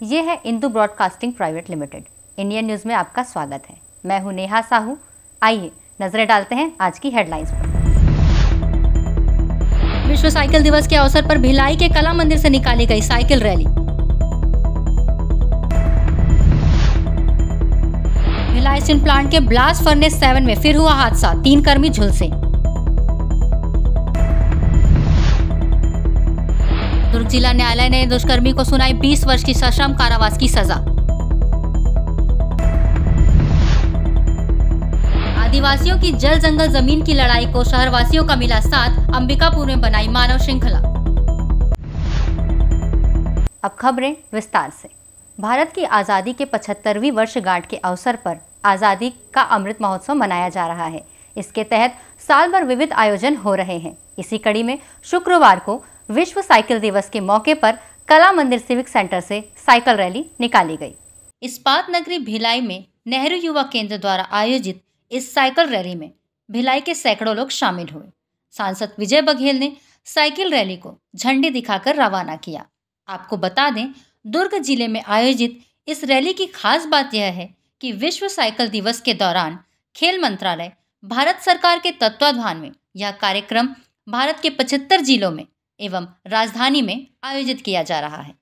ये है Indu broadcasting private limited. Indian news में आपका स्वागत है। मैं हूं नेहा साहू। आइए नजरें डालते हैं आज की हेडलाइंस पर। विश्व साइकिल दिवस के अवसर पर भिलाई के कला मंदिर से निकाली गई cycle rally. Bhilai steel plant के ब्लास्ट फर्नेस 7 में फिर हुआ हादसा, 3 कर्मी झुलसे। दुर्ग जिला न्यायालय ने दुष्कर्मी को सुनाई 20 वर्ष की सश्रम कारावास की सजा। आदिवासियों की जल जंगल जमीन की लड़ाई को शहरवासियों का मिला साथ, अंबिकापुर में बनाई मानव श्रृंखला। अब खबरें विस्तार से। भारत की आजादी के 75वीं वर्षगांठ के अवसर पर आजादी का अमृत महोत्सव मनाया जा रहा है। इसके तहत साल भर विविध आयोजन हो रहे हैं। इसी कड़ी में शुक्रवार को विश्व साइकिल दिवस के मौके पर कला मंदिर सिविक सेंटर से साइकिल रैली निकाली गई। इस्पात नगरी भिलाई में नेहरू युवा केंद्र द्वारा आयोजित इस साइकिल रैली में भिलाई के सैकड़ों लोग शामिल हुए। सांसद विजय बघेल ने साइकिल रैली को झंडी दिखाकर रवाना किया। आपको बता दें, दुर्ग जिले में आयोजित इस रैली की खास बात यह है कि विश्व साइकिल दिवस के दौरान खेल मंत्रालय भारत सरकार के तत्वाधान में यह कार्यक्रम भारत के 75 जिलों में एवं राजधानी में आयोजित किया जा रहा है।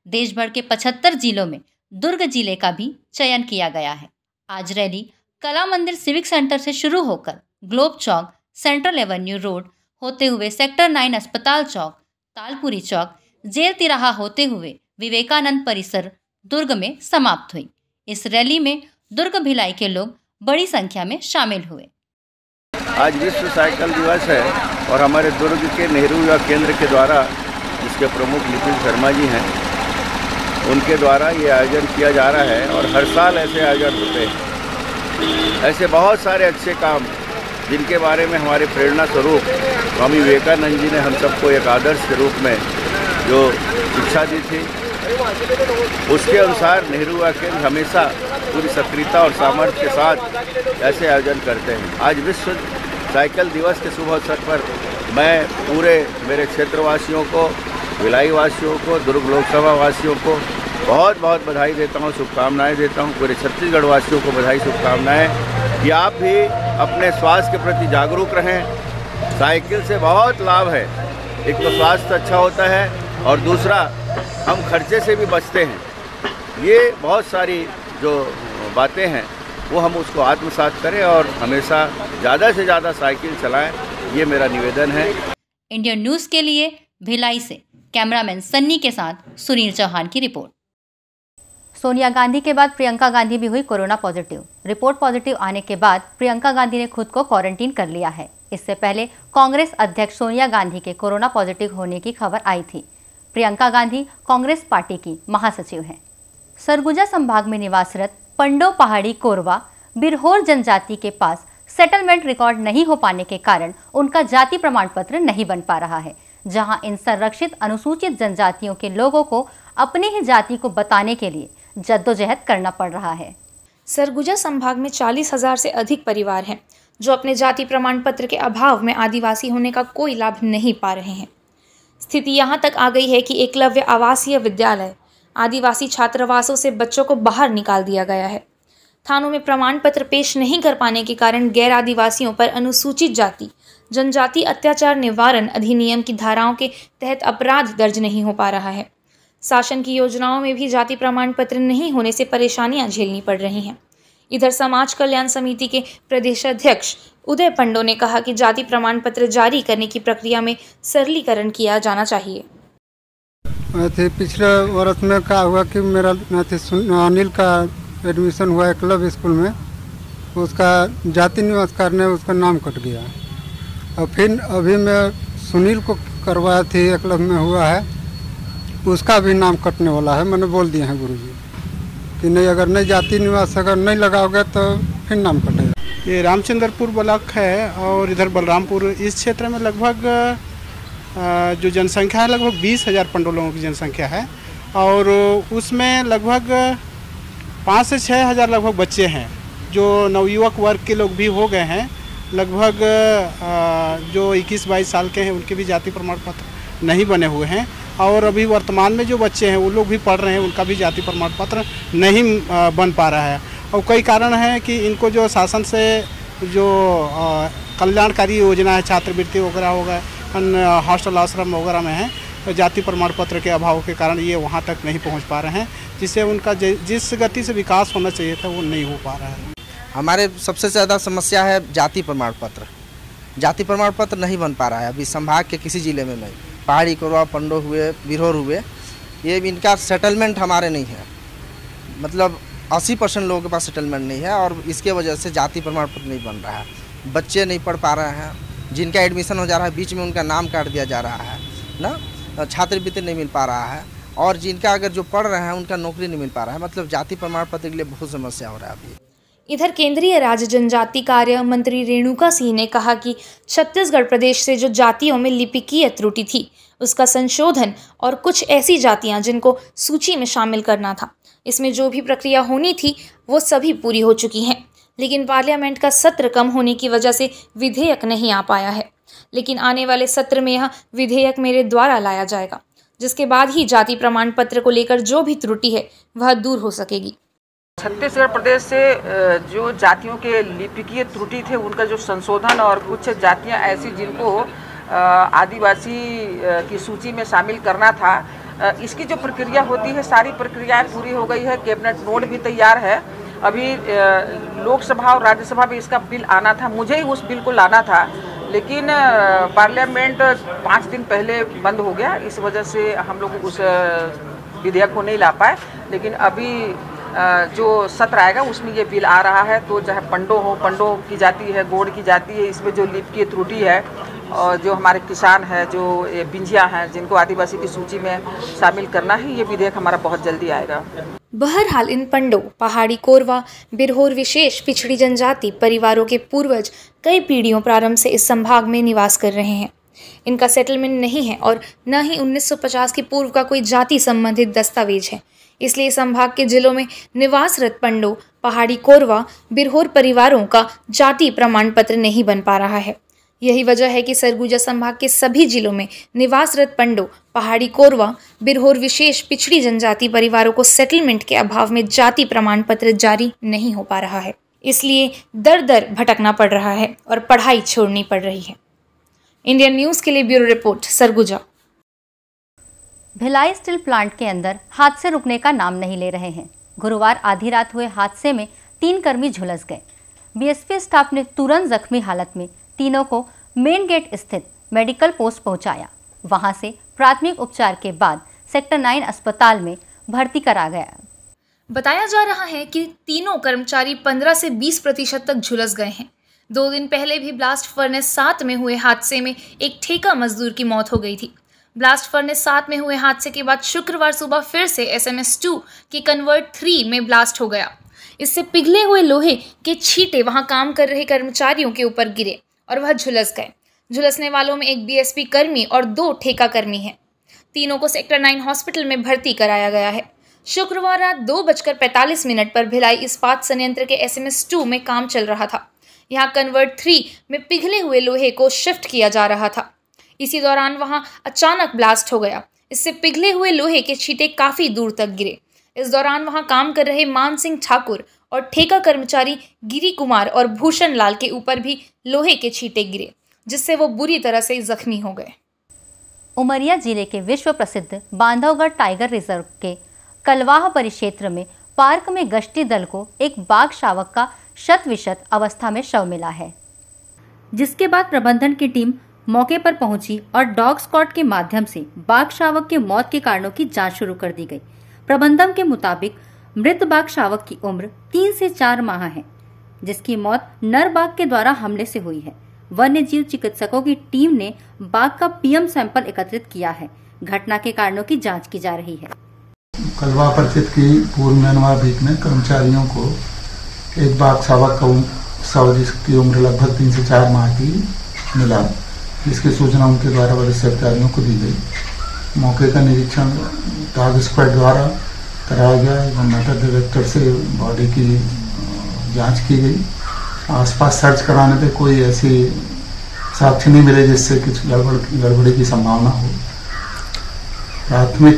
देश भर के 75 जिलों में दुर्ग जिले का भी चयन किया गया है। आज रैली कला मंदिर सिविक सेंटर से शुरू होकर ग्लोब चौक, सेंट्रल एवेन्यू रोड होते हुए सेक्टर 9 अस्पताल चौक, तालपुरी चौक, जेल तिराहा होते हुए विवेकानंद परिसर दुर्ग में समाप्त हुई। इस रैली में दुर्ग भिलाई के लोग बड़ी संख्या में शामिल हुए। आज विश्व साइकिल दिवस है और हमारे दुर्ग के नेहरू युवा केंद्र के द्वारा, जिसके प्रमुख नितिन शर्मा जी हैं, उनके द्वारा ये आयोजन किया जा रहा है और हर साल ऐसे आयोजन होते हैं। ऐसे बहुत सारे अच्छे काम जिनके बारे में हमारे प्रेरणा स्वरूप स्वामी विवेकानंद जी ने हम सबको एक आदर्श के रूप में जो शिक्षा दी थी, उसके अनुसार नेहरू युवा केंद्र हमेशा पूरी सक्रियता और सामर्थ्य के साथ ऐसे आयोजन करते हैं। आज विश्व साइकिल दिवस के शुभ अवसर पर मैं पूरे मेरे क्षेत्रवासियों को, भिलाई वासियों को, दुर्ग लोकसभा वासियों को बहुत बहुत बधाई देता हूँ, शुभकामनाएं देता हूँ। पूरे छत्तीसगढ़ वासियों को बधाई, शुभकामनाएं कि आप भी अपने स्वास्थ्य के प्रति जागरूक रहें। साइकिल से बहुत लाभ है। एक तो स्वास्थ्य अच्छा होता है और दूसरा हम खर्चे से भी बचते हैं। ये बहुत सारी जो बातें हैं वो हम उसको आत्मसात करें और हमेशा ज़्यादा से ज़्यादा साइकिल चलाएं, ये मेरा निवेदन है। इंडियन न्यूज़ के लिए भिलाई से कैमरामैन सन्नी के साथ सुनील चौहान की रिपोर्ट। सोनिया गांधी के बाद प्रियंका गांधी भी हुई कोरोना पॉजिटिव। रिपोर्ट पॉजिटिव आने के बाद प्रियंका गांधी ने खुद को क्वारंटीन कर लिया है। इससे पहले कांग्रेस अध्यक्ष सोनिया गांधी के कोरोना पॉजिटिव होने की खबर आई थी। प्रियंका गांधी कांग्रेस पार्टी की महासचिव हैं। सरगुजा संभाग में निवासरत पंडो पहाड़ी कोरवा बिरहोर जनजाति के पास सेटलमेंट रिकॉर्ड नहीं हो पाने के कारण उनका जाति प्रमाण पत्र नहीं बन पा रहा है, जहां इन संरक्षित अनुसूचित जनजातियों के लोगों को अपनी ही जाति को बताने के लिए जद्दोजहद करना पड़ रहा है। सरगुजा संभाग में 40,000 से अधिक परिवार हैं जो अपने जाति प्रमाण पत्र के अभाव में आदिवासी होने का कोई लाभ नहीं पा रहे हैं। स्थिति यहाँ तक आ गई है कि एकलव्य आवासीय विद्यालय आदिवासी छात्रावासों से बच्चों को बाहर निकाल दिया गया है। थानों में प्रमाण पत्र पेश नहीं कर पाने के कारण गैर आदिवासियों पर अनुसूचित जाति जनजाति अत्याचार निवारण अधिनियम की धाराओं के तहत अपराध दर्ज नहीं हो पा रहा है। शासन की योजनाओं में भी जाति प्रमाण पत्र नहीं होने से परेशानियां झेलनी पड़ रही हैं। इधर समाज कल्याण समिति के प्रदेशाध्यक्ष उदय पंडो ने कहा कि जाति प्रमाण पत्र जारी करने की प्रक्रिया में सरलीकरण किया जाना चाहिए। पिछले वर्ष में क्या हुआ कि मेरा अनिल का एडमिशन हुआ एकलव्य स्कूल में, उसका जाति निवास करने उसका नाम कट गया और फिर अभी मैं सुनील को करवाया थी, एकलव्य में हुआ है, उसका भी नाम कटने वाला है। मैंने बोल दिया है गुरुजी कि नहीं, अगर नहीं जाति निवास अगर नहीं लगाओगे तो फिर नाम कटेगा। ये रामचंद्रपुर ब्लॉक है और इधर बलरामपुर, इस क्षेत्र में लगभग जो जनसंख्या है लगभग 20,000 पंडोलों की जनसंख्या है और उसमें लगभग 5 से 6,000 लगभग बच्चे हैं जो नवयुवक वर्ग के लोग भी हो गए हैं। लगभग जो 21-22 साल के हैं उनके भी जाति प्रमाण पत्र नहीं बने हुए हैं और अभी वर्तमान में जो बच्चे हैं वो लोग भी पढ़ रहे हैं, उनका भी जाति प्रमाण पत्र नहीं बन पा रहा है। और कई कारण हैं कि इनको जो शासन से जो कल्याणकारी योजना है, छात्रवृत्ति वगैरह होगा, हॉस्टल आश्रम वगैरह में है, तो जाति प्रमाण पत्र के अभाव के कारण ये वहाँ तक नहीं पहुँच पा रहे हैं, जिससे उनका जिस गति से विकास होना चाहिए था वो नहीं हो पा रहा है। हमारे सबसे ज़्यादा समस्या है जाति प्रमाण पत्र। जाति प्रमाण पत्र नहीं बन पा रहा है अभी संभाग के किसी ज़िले में नहीं। पहाड़ी, कोरवा, पंडो हुए, बिरहोर हुए, ये इनका सेटलमेंट हमारे नहीं है। मतलब 80% लोगों के पास सेटलमेंट नहीं है और इसके वजह से जाति प्रमाण पत्र नहीं बन रहा है। बच्चे नहीं पढ़ पा रहे हैं, जिनका एडमिशन हो जा रहा है बीच में उनका नाम काट दिया जा रहा है ना, छात्रवृत्ति नहीं मिल पा रहा है, और जिनका अगर जो पढ़ रहे हैं उनका नौकरी नहीं मिल पा रहा है। मतलब जाति प्रमाण पत्र के लिए बहुत समस्या हो रहा है अभी। इधर केंद्रीय राज्य जनजाति कार्य मंत्री रेणुका सिंह ने कहा कि छत्तीसगढ़ प्रदेश से जो जातियों में लिपिकीय त्रुटि थी उसका संशोधन और कुछ ऐसी जातियां जिनको सूची में शामिल करना था, इसमें जो भी प्रक्रिया होनी थी वो सभी पूरी हो चुकी हैं। लेकिन पार्लियामेंट का सत्र कम होने की वजह से विधेयक नहीं आ पाया है। लेकिन आने वाले सत्र में यह विधेयक मेरे द्वारा लाया जाएगा, जिसके बाद ही जाति प्रमाण पत्र को लेकर जो भी त्रुटि है वह दूर हो सकेगी। छत्तीसगढ़ प्रदेश से जो जातियों के लिपिकीय त्रुटि थे उनका जो संशोधन और कुछ जातियां ऐसी जिनको आदिवासी की सूची में शामिल करना था, इसकी जो प्रक्रिया होती है सारी प्रक्रियाएं पूरी हो गई है। कैबिनेट नोट भी तैयार है। अभी लोकसभा और राज्यसभा में इसका बिल आना था, मुझे ही उस बिल को लाना था, लेकिन पार्लियामेंट 5 दिन पहले बंद हो गया। इस वजह से हम लोग उस विधेयक को नहीं ला पाए। लेकिन अभी जो सत्र आएगा उसमें ये बिल आ रहा है। तो चाहे पंडो हो, पंडो की जाति है, गोड़ की जाति है, इसमें जो लिपिकीय त्रुटि है और जो हमारे किसान हैं, जो बिंजिया हैं, जिनको आदिवासी की सूची में शामिल करना है, ये विधेयक हमारा बहुत जल्दी आएगा। बहरहाल इन पंडो, पहाड़ी, कोरवा, बिरहोर विशेष पिछड़ी जनजाति परिवारों के पूर्वज कई पीढ़ियों प्रारंभ से इस संभाग में निवास कर रहे हैं। इनका सेटलमेंट नहीं है और न ही 1950 के पूर्व का कोई जाति संबंधित दस्तावेज है। इसलिए संभाग के जिलों में निवासरत पंडो, पहाड़ी, कोरवा, बिरहोर परिवारों का जाति प्रमाण पत्र नहीं बन पा रहा है। यही वजह है कि सरगुजा संभाग के सभी जिलों में निवासरत पंडो, पहाड़ी, कोरवा, बिरहोर विशेष पिछड़ी जनजाति परिवारों को सेटलमेंट के अभाव में जाति प्रमाण पत्र जारी नहीं हो पा रहा है। इसलिए दर दर भटकना पड़ रहा है और पढ़ाई छोड़नी पड़ रही है। इंडियन न्यूज़ के लिए bureau report, Surguja. Bhilai steel plant के अंदर हादसे रुकने का नाम नहीं ले रहे हैं। गुरुवार आधी रात हुए हादसे में 3 कर्मी झुलस गए। बीएसपी स्टाफ ने तुरंत जख्मी हालत में तीनों को मेन गेट स्थित मेडिकल पोस्ट पहुंचाया। वहां से प्राथमिक उपचार के बाद सेक्टर 9 अस्पताल में भर्ती करा गया। बताया जा रहा है कि तीनों कर्मचारी 15 से 20% तक झुलस गए हैं। 2 दिन पहले भी ब्लास्ट फर्नेस 7 में हुए हादसे में एक ठेका मजदूर की मौत हो गई थी। ब्लास्ट फर्नेस 7 में हुए हादसे के बाद शुक्रवार सुबह फिर से SMS2 की कन्वर्ट 3 में ब्लास्ट हो गया। इससे पिघले हुए लोहे के छींटे वहां काम कर रहे कर्मचारियों के ऊपर गिरे और वह झुलस गए। झुलसने वालों में एक BSP कर्मी और 2 ठेका कर्मी हैं। तीनों को सेक्टर 9 हॉस्पिटल में भर्ती कराया गया है। शुक्रवार रात 2:45 पर भिलाई इस्पात संयंत्र के SMS2 में काम चल रहा था। यहाँ कन्वर्ट 3 में पिघले हुए लोहे को शिफ्ट किया जा रहा था। इसी दौरान वहां अचानक ब्लास्ट हो गया। इससे पिघले हुए लोहे के छींटे काफी दूर तक गिरे। इस दौरान वहां काम कर रहे मान सिंह ठाकुर और ठेका कर्मचारी गिरी कुमार और भूषण लाल के ऊपर भी लोहे के छींटे गिरे, जिससे वो बुरी तरह से जख्मी हो गए। उमरिया जिले के विश्व प्रसिद्ध बांधवगढ़ टाइगर रिजर्व के कलवाह परिक्षेत्र में पार्क में गश्ती दल को एक बाघ शावक का शत-विशत अवस्था में शव मिला है, जिसके बाद प्रबंधन की टीम मौके पर पहुंची और डॉग स्क्वाड के माध्यम से बाघ शावक के मौत के कारणों की जांच शुरू कर दी गई। प्रबंधन के मुताबिक मृत बाघ शावक की उम्र 3 से 4 माह है, जिसकी मौत नर बाघ के द्वारा हमले से हुई है। वन्य जीव चिकित्सकों की टीम ने बाघ का PM सैंपल एकत्रित किया है। घटना के कारणों की जांच की जा रही है। कलवा परिचित की पूर्व मैनवा बीट में कर्मचारियों को एक बाघ शावक का शव जिसकी उम्र लगभग 3 से 4 माह की मिला, जिसकी सूचना उनके द्वारा वरिष्ठ अधिकारियों को दी गई। मौके का निरीक्षण डॉग स्क्वाड द्वारा कराया गया एवं मैटर डायरेक्टर से बॉडी की जांच की गई। आसपास सर्च कराने पे कोई ऐसी साक्ष्य नहीं मिले जिससे कुछ गड़बड़ी की संभावना हो। प्राथमिक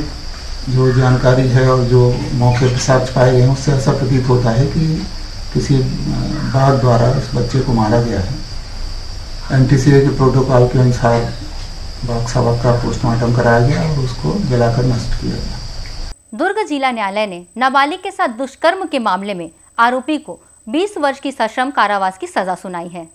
जो जानकारी है और जो मौके पर साक्ष्य पाए गए हैं उससे ऐसा प्रतीत होता है कि किसी बाघ द्वारा इस बच्चे को मारा गया है। एनटीसीए के प्रोटोकॉल के अनुसार बाघ शावक का पोस्टमार्टम कराया गया और उसको जलाकर नष्ट किया गया। दुर्ग जिला न्यायालय ने नाबालिग के साथ दुष्कर्म के मामले में आरोपी को 20 वर्ष की सश्रम कारावास की सजा सुनाई है।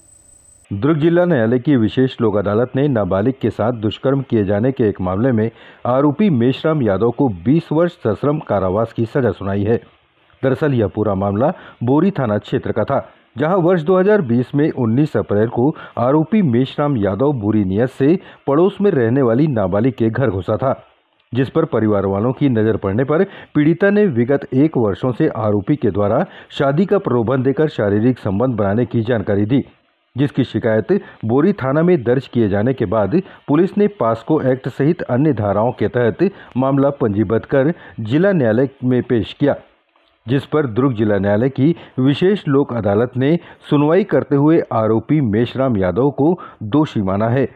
दुर्ग जिला न्यायालय की विशेष लोक अदालत ने नाबालिग के साथ दुष्कर्म किए जाने के एक मामले में आरोपी मेशराम यादव को 20 वर्ष सश्रम कारावास की सजा सुनाई है। दरअसल यह पूरा मामला बोरी थाना क्षेत्र का था, जहां वर्ष 2020 में 19 अप्रैल को आरोपी मेशराम यादव बुरी नीयत से पड़ोस में रहने वाली नाबालिग के घर घुसा था, जिस पर परिवार वालों की नजर पड़ने पर पीड़िता ने विगत 1 वर्षों से आरोपी के द्वारा शादी का प्रलोभन देकर शारीरिक संबंध बनाने की जानकारी दी, जिसकी शिकायत बोरी थाना में दर्ज किए जाने के बाद पुलिस ने पास्को एक्ट सहित अन्य धाराओं के तहत मामला पंजीबद्ध कर जिला न्यायालय में पेश किया, जिस पर दुर्ग जिला न्यायालय की विशेष लोक अदालत ने सुनवाई करते हुए आरोपी मेशराम यादव को दोषी माना है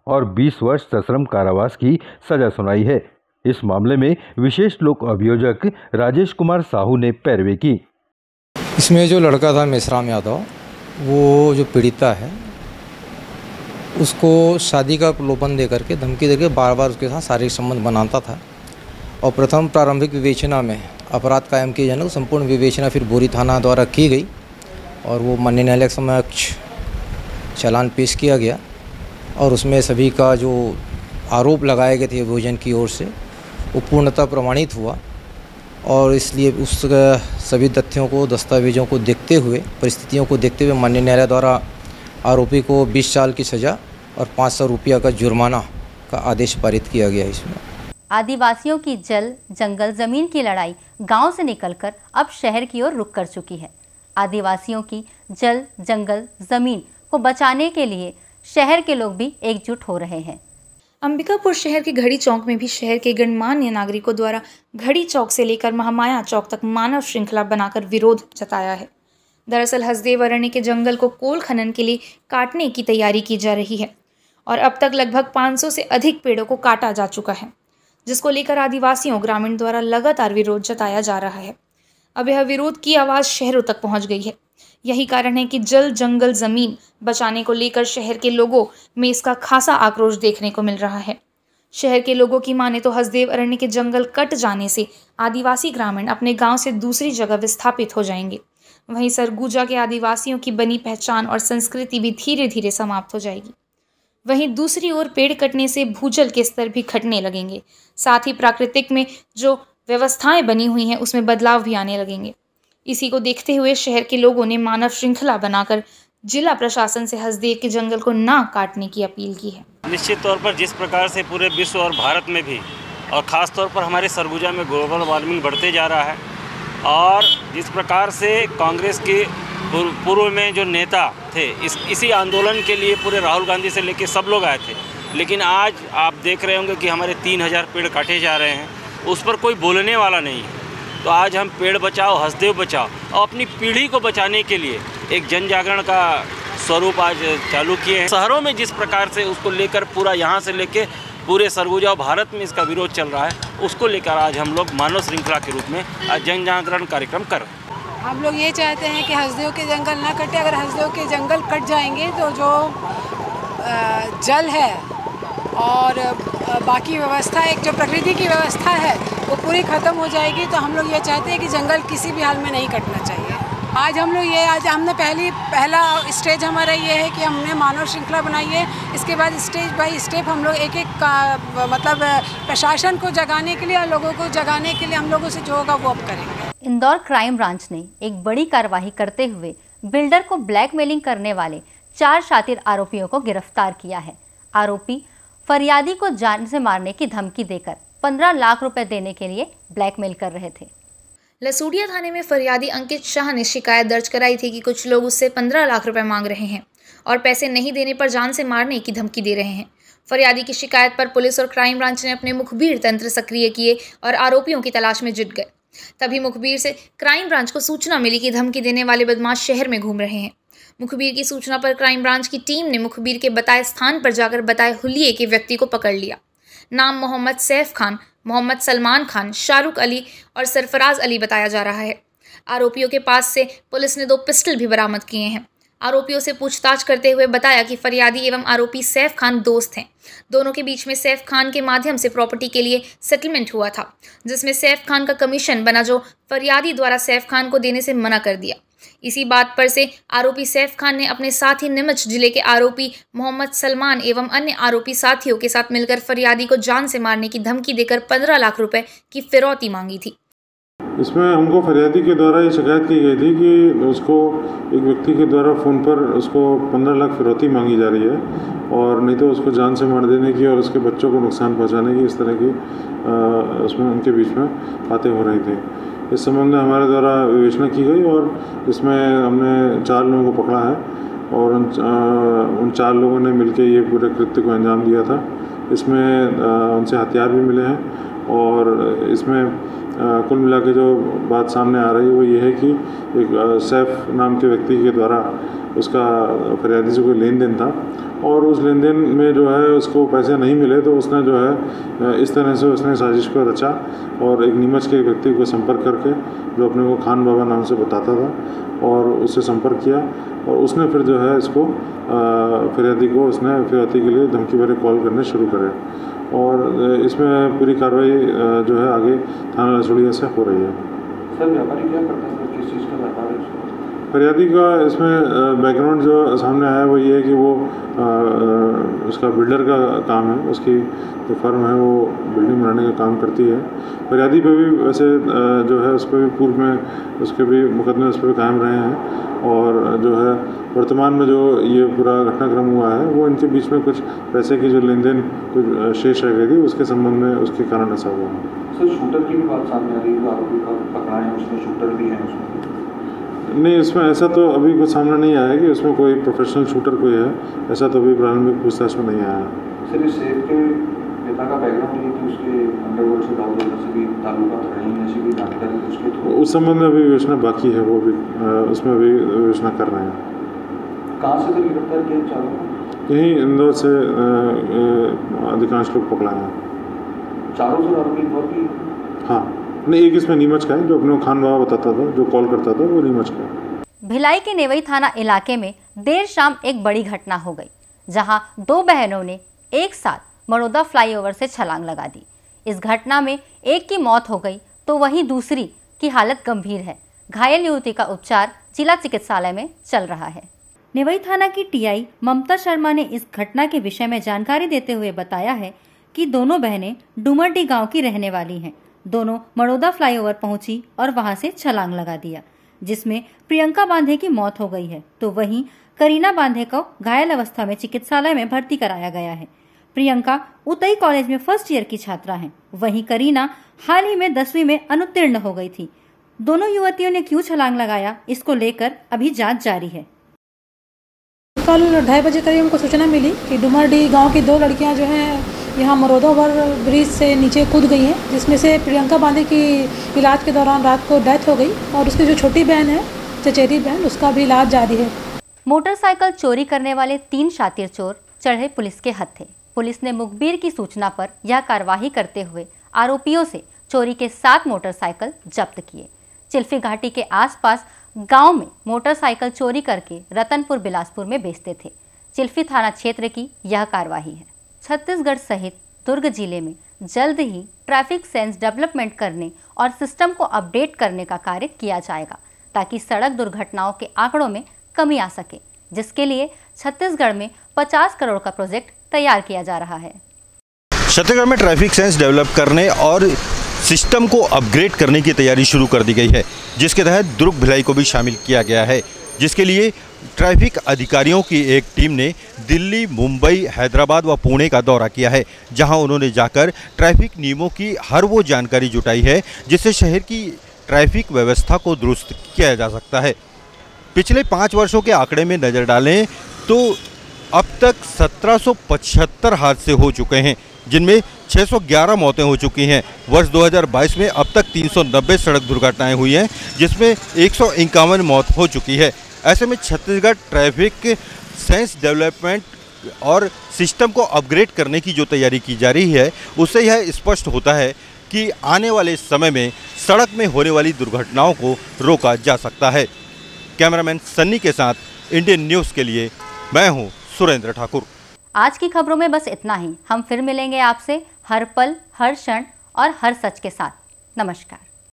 और 20 वर्ष सश्रम कारावास की सजा सुनाई है। इस मामले में विशेष लोक अभियोजक राजेश कुमार साहू ने पैरवी की। इसमें जो लड़का था मेशराम यादव, वो जो पीड़िता है उसको शादी का प्रलोभन देकर के धमकी देकर बार बार उसके साथ शारीरिक संबंध बनाता था और प्रथम प्रारंभिक विवेचना में अपराध कायम किए जाने को संपूर्ण विवेचना फिर बोरी थाना द्वारा की गई और वो माननीय न्यायालय के समक्ष चालान पेश किया गया और उसमें सभी का जो आरोप लगाए गए थे अभियोजन की ओर से वो पूर्णतः प्रमाणित हुआ और इसलिए उस सभी तथ्यों को, दस्तावेजों को देखते हुए, परिस्थितियों को देखते हुए माननीय न्यायालय द्वारा आरोपी को 20 साल की सज़ा और 500 रुपया का जुर्माना का आदेश पारित किया गया है। इसमें आदिवासियों की जल, जंगल, जमीन की लड़ाई गांव से निकलकर अब शहर की ओर रुख कर चुकी है। आदिवासियों की जल, जंगल, जमीन को बचाने के लिए शहर के लोग भी एकजुट हो रहे हैं। अंबिकापुर शहर के घड़ी चौक में भी शहर के गणमान्य नागरिकों द्वारा घड़ी चौक से लेकर महामाया चौक तक मानव श्रृंखला बनाकर विरोध जताया है। दरअसल हसदेव अरण्य के जंगल को कोल खनन के लिए काटने की तैयारी की जा रही है और अब तक लगभग 500 से अधिक पेड़ों को काटा जा चुका है, जिसको लेकर आदिवासियों ग्रामीण द्वारा लगातार विरोध जताया जा रहा है। अब यह विरोध की आवाज़ शहरों तक पहुंच गई है। यही कारण है कि जल, जंगल, जमीन बचाने को लेकर शहर के लोगों में इसका खासा आक्रोश देखने को मिल रहा है। शहर के लोगों की माने तो हसदेव अरण्य के जंगल कट जाने से आदिवासी ग्रामीण अपने गांव से दूसरी जगह विस्थापित हो जाएंगे। वहीं सरगुजा के आदिवासियों की बनी पहचान और संस्कृति भी धीरे धीरे समाप्त हो जाएगी। वहीं दूसरी ओर पेड़ कटने से भूजल के स्तर भी घटने लगेंगे, साथ ही प्राकृतिक में जो व्यवस्थाएं बनी हुई हैं उसमें बदलाव भी आने लगेंगे। इसी को देखते हुए शहर के लोगों ने मानव श्रृंखला बनाकर जिला प्रशासन से हसदेव के जंगल को ना काटने की अपील की है। निश्चित तौर पर जिस प्रकार से पूरे विश्व और भारत में भी और ख़ास तौर पर हमारे सरगुजा में ग्लोबल वार्मिंग बढ़ते जा रहा है और जिस प्रकार से कांग्रेस के पूर्व में जो नेता थे इसी आंदोलन के लिए पूरे राहुल गांधी से लेकर सब लोग आए थे, लेकिन आज आप देख रहे होंगे कि हमारे 3000 पेड़ काटे जा रहे हैं, उस पर कोई बोलने वाला नहीं है। तो आज हम पेड़ बचाओ हसदेव बचाओ और अपनी पीढ़ी को बचाने के लिए एक जन जागरण का स्वरूप आज चालू किए हैं। शहरों में जिस प्रकार से उसको लेकर पूरा यहाँ से लेके पूरे सरगुजा भारत में इसका विरोध चल रहा है, उसको लेकर आज हम लोग मानव श्रृंखला के रूप में आज जन जागरण कार्यक्रम कर रहे हैं। हम लोग ये चाहते हैं कि हसदेव के जंगल ना कटे। अगर हसदेव के जंगल कट जाएंगे तो जो जल है और बाकी व्यवस्था, एक जो प्रकृति की व्यवस्था है वो पूरी ख़त्म हो जाएगी। तो हम लोग ये चाहते हैं कि जंगल किसी भी हाल में नहीं कटना चाहिए। आज हमने पहला स्टेज हमारा ये है कि हमने मानव श्रृंखला बनाई है। इसके बाद स्टेज बाय स्टेप हम लोग एक मतलब प्रशासन को जगाने के लिए और लोगों को जगाने के लिए हम लोगों से जो होगा वो अब करेंगे। इंदौर क्राइम ब्रांच ने एक बड़ी कार्रवाई करते हुए बिल्डर को ब्लैकमेलिंग करने वाले 4 शातिर आरोपियों को गिरफ्तार किया है। आरोपी फरियादी को जान से मारने की धमकी देकर 15 लाख रुपए देने के लिए ब्लैकमेल कर रहे थे। लसूड़िया थाने में फरियादी अंकित शाह ने शिकायत दर्ज कराई थी कि कुछ लोग उससे 15 लाख रुपए मांग रहे हैं और पैसे नहीं देने पर जान से मारने की धमकी दे रहे हैं। फरियादी की शिकायत पर पुलिस और क्राइम ब्रांच ने अपने मुखबिर तंत्र सक्रिय किए और आरोपियों की तलाश में जुट गए। तभी मुखबिर से क्राइम ब्रांच को सूचना मिली कि धमकी देने वाले बदमाश शहर में घूम रहे हैं। मुखबिर की सूचना पर क्राइम ब्रांच की टीम ने मुखबिर के बताए स्थान पर जाकर बताए हुलिये के व्यक्ति को पकड़ लिया। नाम मोहम्मद सैफ खान, मोहम्मद सलमान खान, शाहरुख अली और सरफराज अली बताया जा रहा है। आरोपियों के पास से पुलिस ने 2 पिस्टल भी बरामद किए हैं। आरोपियों से पूछताछ करते हुए बताया कि फरियादी एवं आरोपी सैफ खान दोस्त हैं। दोनों के बीच में सैफ खान के माध्यम से प्रॉपर्टी के लिए सेटलमेंट हुआ था, जिसमें सैफ खान का कमीशन बना, जो फरियादी द्वारा सैफ खान को देने से मना कर दिया। इसी बात पर से आरोपी सैफ खान ने अपने साथी नीमच जिले के आरोपी मोहम्मद सलमान एवं अन्य आरोपी साथियों के साथ मिलकर फरियादी को जान से मारने की धमकी देकर 15 लाख रुपए की फिरौती मांगी थी। इसमें हमको फरियादी के द्वारा ये शिकायत की गई थी कि उसको एक व्यक्ति के द्वारा फ़ोन पर उसको 15 लाख फिरौती मांगी जा रही है और नहीं तो उसको जान से मार देने की और उसके बच्चों को नुकसान पहुंचाने की, इस तरह की उसमें उनके बीच में बातें हो रही थी। इस संबंध में हमारे द्वारा विवेचना की गई और इसमें हमने 4 लोगों को पकड़ा है और उन 4 लोगों ने मिलकर ये पूरे कृत्य को अंजाम दिया था। इसमें उनसे हथियार भी मिले हैं और इसमें कुल मिला के जो बात सामने आ रही है वो ये है कि एक सैफ नाम के व्यक्ति के द्वारा उसका फरियादी से कोई लेन देन था और उस लेन देन में जो है उसको पैसे नहीं मिले तो उसने जो है इस तरह से उसने साजिश को रचा और एक नीमच के व्यक्ति को संपर्क करके, जो अपने को खान बाबा नाम से बताता था, और उससे संपर्क किया और उसने फिर जो है इसको फरियादी को उसने फिरौती के लिए धमकी भरे कॉल करने शुरू करे और इसमें पूरी कार्रवाई जो है आगे थाना लसोड़िया से हो रही है। सर, व्यापारी क्या करता है, किस चीज़ का व्यापार है? फरियादी का इसमें बैकग्राउंड जो सामने आया वो ये है कि वो उसका बिल्डर का काम है, उसकी जो फर्म है वो बिल्डिंग बनाने का काम करती है। फरियादी पे भी वैसे जो है उस पर भी पूर्व में उसके भी मुकदमे उस पर भी कायम रहे हैं और जो है वर्तमान में जो ये पूरा घटनाक्रम हुआ है वो इनके बीच में कुछ पैसे की जो लेन देन कुछ शेष रह गई थी, उसके संबंध में उसके कारण ऐसा हुआ है। सर, शूटर की भी बात सामने आ रही है, आरोपी का पकड़ा है, उसमें शूटर भी है उसमें? नहीं, इसमें ऐसा तो अभी कुछ सामने नहीं आया कि उसमें कोई प्रोफेशनल शूटर कोई है, ऐसा तो अभी प्रारंभिक पूछताछ में नहीं आया। सर, इस सैफ के पिता का बैकग्राउंड ये कि उसके अंडरवर्ल्ड से दाऊद से भी ताल्लुकात रहे हैं, ऐसी भी जानकारी उसके थ्रू? उस संबंध में अभी विवेचना बाकी है, वो भी उसमें अभी विवेचना कर रहे हैं। कहाँ से तो गिरफ्तार किया चारों? यहीं इंदौर से अधिकांश लोग पकड़ा है। चारों से आरोपी इंदौर की? हाँ, नहीं, एक इसमें नीमच का है, जो अपने खान बाबा बताता था, जो कॉल करता था, वो नीमच का है। भिलाई के नेवई थाना इलाके में देर शाम एक बड़ी घटना हो गई, जहां 2 बहनों ने एक साथ मड़ौदा फ्लाईओवर से छलांग लगा दी। इस घटना में एक की मौत हो गई तो वहीं दूसरी की हालत गंभीर है। घायल युवती का उपचार जिला चिकित्सालय में चल रहा है। नेवई थाना की टीआई ममता शर्मा ने इस घटना के विषय में जानकारी देते हुए बताया है कि दोनों बहनें डुमरडी गांव की रहने वाली हैं। दोनों मड़ौदा फ्लाईओवर पहुंची और वहां से छलांग लगा दिया, जिसमें प्रियंका बांधे की मौत हो गई है तो वहीं करीना बांधे को घायल अवस्था में चिकित्सालय में भर्ती कराया गया है। प्रियंका उतई कॉलेज में फर्स्ट ईयर की छात्रा है, वहीं करीना हाल ही में 10वीं में अनुत्तीर्ण हो गई थी। दोनों युवतियों ने क्यों छलांग लगाया, इसको लेकर अभी जांच जारी है। कल 2:30 बजे करीब हमको सूचना मिली कि डुमरडी गांव की 2 लड़कियां जो हैं यहाँ मरौदा ओवर ब्रिज से नीचे कूद गई हैं, जिसमें से प्रियंका बांधे की इलाज के दौरान रात को डेथ हो गई और उसकी जो छोटी बहन है, चचेरी बहन, उसका भी इलाज जारी है। मोटरसाइकिल चोरी करने वाले 3 शातिर चोर चढ़े पुलिस के हत्थे। पुलिस ने मुखबिर की सूचना पर यह कार्यवाही करते हुए आरोपियों से चोरी के 7 मोटरसाइकिल जब्त किए। चिल्फी घाटी के आसपास गांव में मोटरसाइकिल चोरी करके रतनपुर बिलासपुर में बेचते थे। चिल्फी थाना क्षेत्र की यह कार्यवाही है। छत्तीसगढ़ सहित दुर्ग जिले में जल्द ही ट्रैफिक सेंस डेवलपमेंट करने और सिस्टम को अपडेट करने का कार्य किया जाएगा, ताकि सड़क दुर्घटनाओं के आंकड़ों में कमी आ सके, जिसके लिए छत्तीसगढ़ में 50 करोड़ का प्रोजेक्ट तैयार किया जा रहा है। छत्तीसगढ़ में ट्रैफिक सेंस डेवलप करने और सिस्टम को अपग्रेड करने की तैयारी शुरू कर दी गई है, जिसके तहत दुर्ग भिलाई को भी शामिल किया गया है, जिसके लिए ट्रैफिक अधिकारियों की एक टीम ने दिल्ली, मुंबई, हैदराबाद व पुणे का दौरा किया है, जहां उन्होंने जाकर ट्रैफिक नियमों की हर वो जानकारी जुटाई है जिससे शहर की ट्रैफिक व्यवस्था को दुरुस्त किया जा सकता है। पिछले 5 वर्षों के आंकड़े में नज़र डालें तो अब तक 1775 हादसे हो चुके हैं, जिनमें 611 मौतें हो चुकी हैं। वर्ष 2022 में अब तक 390 सड़क दुर्घटनाएं हुई हैं, जिसमें 151 मौत हो चुकी है। ऐसे में छत्तीसगढ़ ट्रैफिक सेंस डेवलपमेंट और सिस्टम को अपग्रेड करने की जो तैयारी की जा रही है, उससे यह स्पष्ट होता है कि आने वाले समय में सड़क में होने वाली दुर्घटनाओं को रोका जा सकता है। कैमरामैन सन्नी के साथ इंडियन न्यूज़ के लिए मैं हूं सुरेंद्र ठाकुर। आज की खबरों में बस इतना ही। हम फिर मिलेंगे आपसे हर पल, हर क्षण और हर सच के साथ। नमस्कार।